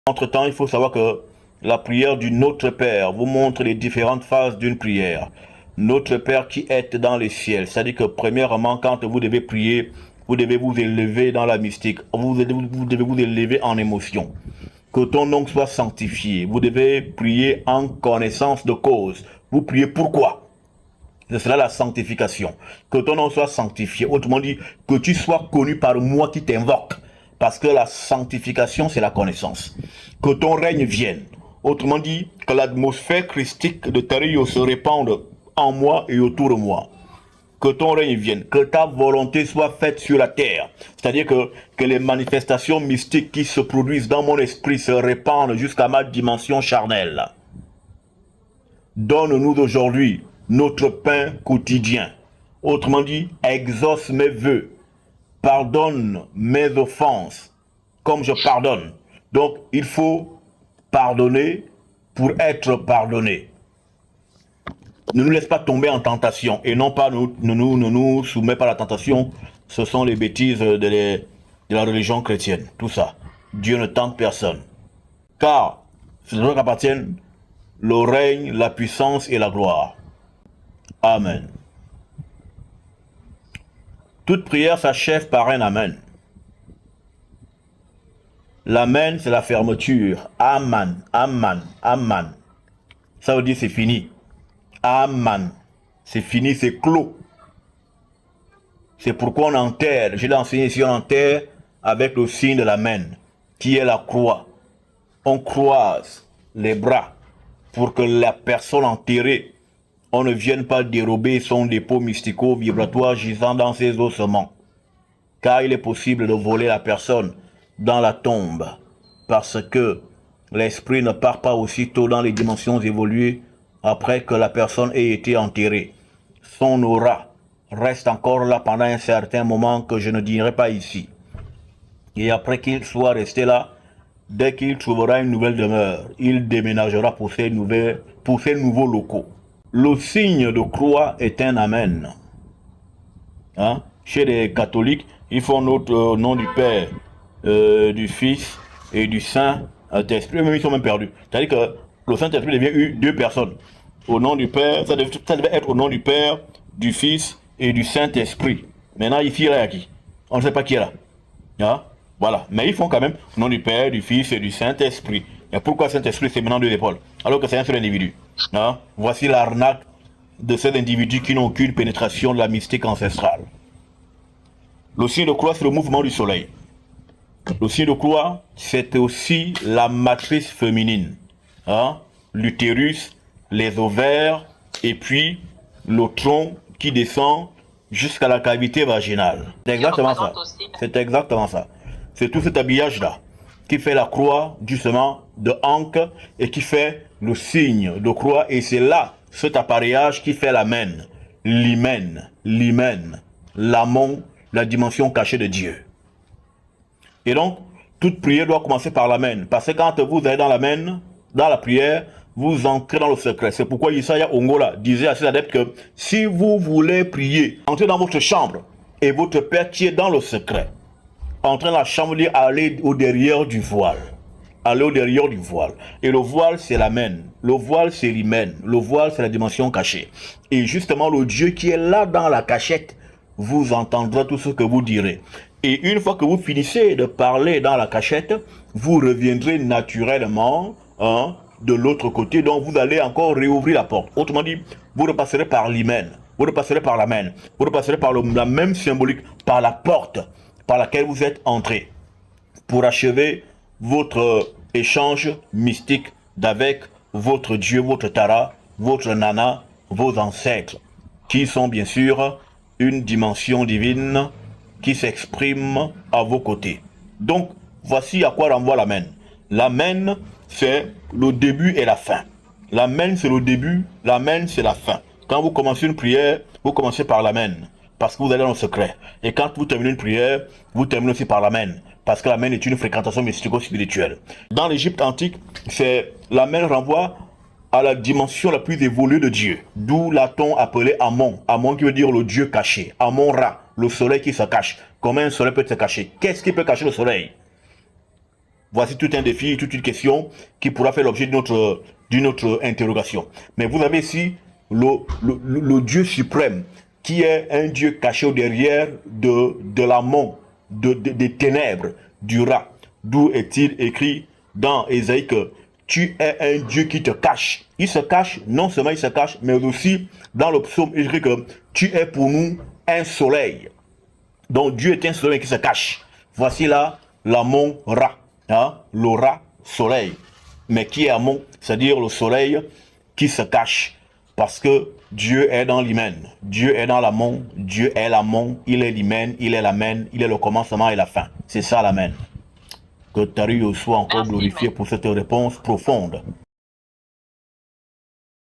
Entre-temps, il faut savoir que la prière du Notre Père vous montre les différentes phases d'une prière. Notre Père qui est dans les ciels. C'est-à-dire que premièrement, quand vous devez prier, vous devez vous élever dans la mystique. Vous devez vous élever en émotion. Que ton nom soit sanctifié. Vous devez prier en connaissance de cause. Vous priez pourquoi? C'est cela la sanctification. Que ton nom soit sanctifié. Autrement dit, que tu sois connu par moi qui t'invoque. Parce que la sanctification, c'est la connaissance. Que ton règne vienne. Autrement dit, que l'atmosphère christique de Tario se répande en moi et autour de moi. Que ton règne vienne, que ta volonté soit faite sur la terre. C'est-à-dire que les manifestations mystiques qui se produisent dans mon esprit se répandent jusqu'à ma dimension charnelle. Donne-nous aujourd'hui notre pain quotidien. Autrement dit, exauce mes vœux. Pardonne mes offenses, comme je pardonne. Donc, il faut pardonner pour être pardonné. Ne nous laisse pas tomber en tentation et non pas ne nous soumet pas à la tentation. Ce sont les bêtises de la religion chrétienne. Tout ça. Dieu ne tente personne. Car c'est de toi qu'appartiennent le règne, la puissance et la gloire. Amen. Toute prière s'achève par un amen. L'amen, c'est la fermeture. Amen, amen, amen. Ça veut dire c'est fini. Amen. C'est fini, c'est clos. C'est pourquoi on enterre. Je l'ai enseigné ici, on enterre avec le signe de l'amen, qui est la croix. On croise les bras pour que la personne enterrée, on ne vienne pas dérober son dépôt mystico-vibratoire gisant dans ses ossements. Car il est possible de voler la personne dans la tombe, parce que l'esprit ne part pas aussitôt dans les dimensions évoluées après que la personne ait été enterrée. Son aura reste encore là pendant un certain moment que je ne dirai pas ici. Et après qu'il soit resté là, dès qu'il trouvera une nouvelle demeure, il déménagera pour ses nouveaux locaux. Le signe de croix est un amen. Hein? Chez les catholiques, ils font notre nom du Père, du Fils et du Saint-Esprit. Eux-mêmes, ils sont même perdus. C'est-à-dire que le Saint-Esprit devient deux personnes. Au nom du Père, ça devait être au nom du Père, du Fils et du Saint-Esprit. Maintenant, ici, là, il y a qui? On ne sait pas qui est là. Hein? Voilà. Mais ils font quand même au nom du Père, du Fils et du Saint-Esprit. Et pourquoi Saint-Esprit, c'est maintenant deux épaules? Alors que c'est un seul individu. Hein? Voici l'arnaque de ces individus qui n'ont aucune pénétration de la mystique ancestrale. Le signe de croix, c'est le mouvement du soleil. Le signe de croix, c'est aussi la matrice féminine. Hein? L'utérus, les ovaires, et puis le tronc qui descend jusqu'à la cavité vaginale. C'est exactement ça. C'est exactement ça. C'est tout cet habillage-là qui fait la croix, justement, de Ankh et qui fait le signe de croix. Et c'est là, cet appareillage qui fait l'amen, l'hymen, l'amon, la dimension cachée de Dieu. Et donc, toute prière doit commencer par l'amen. Parce que quand vous allez dans l'amen, dans la prière, vous entrez dans le secret. C'est pourquoi Isaiah Ongola disait à ses adeptes que si vous voulez prier, entrez dans votre chambre et votre Père qui est dans le secret. Entrez dans la chambre, dire allez au derrière du voile. Allez au derrière du voile. Et le voile, c'est l'amen. Le voile, c'est l'hymen. Le voile, c'est la dimension cachée. Et justement, le Dieu qui est là dans la cachette vous entendra tout ce que vous direz. Et une fois que vous finissez de parler dans la cachette, vous reviendrez naturellement de l'autre côté. Donc, vous allez encore réouvrir la porte. Autrement dit, vous repasserez par l'hymen. Vous repasserez par l'amen. Vous repasserez par la même symbolique, par la porte par laquelle vous êtes entré pour achever votre échange mystique d'avec votre Dieu, votre Tara, votre Nana, vos ancêtres, qui sont bien sûr une dimension divine qui s'exprime à vos côtés. Donc, voici à quoi renvoie l'amen. L'amen, c'est le début et la fin. L'amen, c'est le début, l'amen, c'est la fin. Quand vous commencez une prière, vous commencez par l'amen, parce que vous allez dans le secret. Et quand vous terminez une prière, vous terminez aussi par l'amen, parce que l'amen est une fréquentation mystico-spirituelle. Dans l'Égypte antique, l'amen renvoie à la dimension la plus évoluée de Dieu, d'où l'a-t-on appelé Amon. Amon qui veut dire le Dieu caché. Amon-Ra, le soleil qui se cache. Comment un soleil peut se cacher? Qu'est-ce qui peut cacher le soleil? Voici tout un défi, toute une question qui pourra faire l'objet d'une autre interrogation. Mais vous avez ici le Dieu suprême, qui est un Dieu caché au derrière de l'amont, des ténèbres, du rat. D'où est-il écrit dans Ésaïe que tu es un Dieu qui te cache. Il se cache, non seulement il se cache, mais aussi dans le psaume, il écrit que tu es pour nous un soleil. Donc Dieu est un soleil qui se cache. Voici là l'amont rat, hein, le rat soleil. Mais qui est amont, c'est-à-dire le soleil qui se cache. Parce que Dieu est dans l'hymen, Dieu est dans l'amont, Dieu est l'amont, il est l'hymen, il est l'amen, il est le commencement et la fin. C'est ça l'amen. Que Tario soit encore glorifié pour cette réponse profonde.